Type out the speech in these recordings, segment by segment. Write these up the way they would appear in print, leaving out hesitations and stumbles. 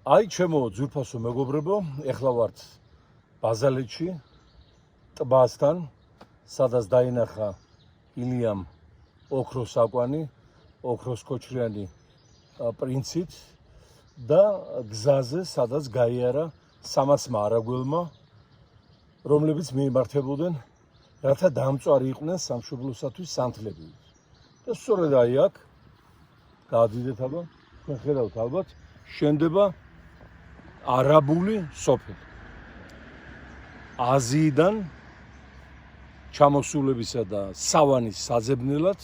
აი ჩემო ძვირფასო მეგობრებო, ეხლა ვართ ბაზალეთში, ტბასთან, სადაც დაინახა ილიამ ოქროს აკვანი, ოქროს კოჩრიანი პრინცით და გზაზე, სადაც გაიარა 300 არაგველმა, რომლებიც მიემართებოდნენ, რათა დამწვარი იყვნენ სამშობლოსათვის სანთლები. და სწორედ აი აქ გადიდეთ აბა, თქვენ ხედავთ ალბათ, შენდება არაბული სოფელი. აზიიდან ჩამოსულებისა და სავანის საძებნელად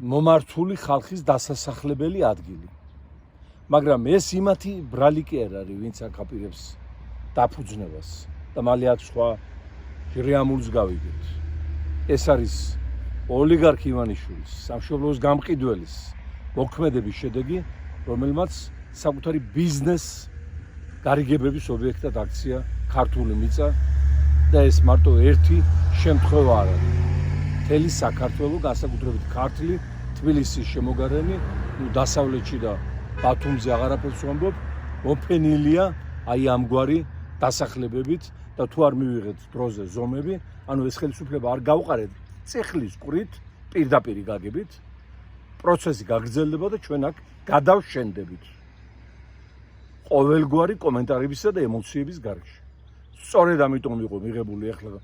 მომართული ხალხის დასასახლებელი ადგილი. მაგრამ ეს იმათი ბრალი კი არ არის, ვინც აქ აპირებს დაფუძნებას და მალე აქ სხვა რეამულს გავიგებთ. ეს არის ოლიგარქ ივანიშვილის, სამშობლოს გამყიდველის მოქმედების შედეგი, რომელმაც საკუთარი ბიზნეს გარიგებების ობიექტად აქცია ქართული მიწა და ეს მარტო ერთი შემთხვევა არ არის. მთელი საქართველო, განსაკუთრებით ქართლი, თბილისის შემოგარენი, დასავლეთში და ბათუმზე აღარაფერს ვამბობ, მოფენილია აი ამგვარი დასახლებებით და თუ არ მივიღეთ დროზე ზომები, ანუ ეს ხელისუფლება არ გავყარეთ წეხლის ყვრით, პირდაპირ გაგებით, პროცესი გაგრძელდება და ჩვენ აქ გადავშენდებით. ყოველგვარი კომენტარებისა და ემოციების გარეშე. სწორედ ამიტომ იყო მიღებული ახლა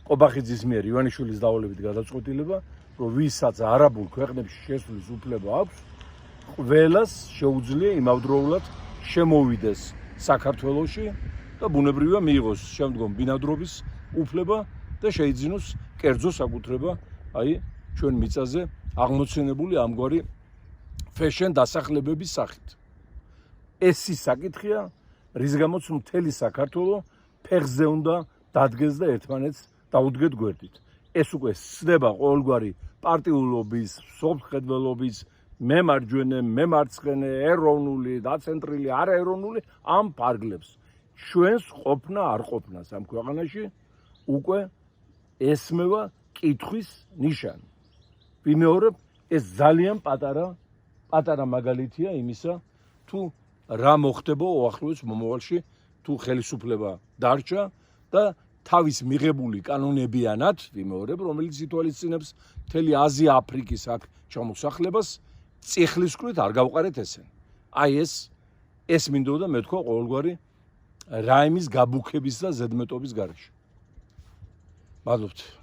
ყობახიძის მიერ ივანიშვილის დავალებით გადაწყვეტილება, რომ ვისაც არაბულ ქვეყნებში შესვლის უფლება აქვს, ყველას შეუძლია იმავდროულად შემოვიდეს საქართველოში და ბუნებრივია მიიღოს შემდგომ ბინადრობის უფლება და შეიძინოს კერძო საკუთრება აი ჩვენ მიწაზე აღმოცენებული ამგვარი ფეშენ დასახლებების სახით. ეს ის საკითხია, რის გამოც მთელი საქართველო ფეხზე უნდა დადგეს და ერთმანეთს დაუდგეთ გვერდით. ეს უკვე სცდება ყოველგვარი პარტიულობის, სოფლმხედველობის, მემარჯვენე, მემარცხენე, ეროვნული, დაცენტრილი, არაეროვნული ამ ფარგლებს. ჩვენს ყოფნა არ ყოფნას ამ ქვეყანაში უკვე ესმევა კითხვის ნიშანი. ვიმეორებ, ეს ძალიან პატარა მაგალითია იმისა, თუ რა მოხდება უახლოეს მომავალში, თუ ხელისუფლება დარჩა და თავის მიღებული კანონებიანად, ვიმეორებ, რომელიც ითვალისწინებს მთელი აზია, აფრიკის აქ ჩამოსახლებას, წიხლის ყვრით არ გავყარეთ ესენ. აი ეს მინდოდა მეთქვა ყოველგვარი რაიმის გაბუქების და ზედმეტობის გარეშე. მადლობთ.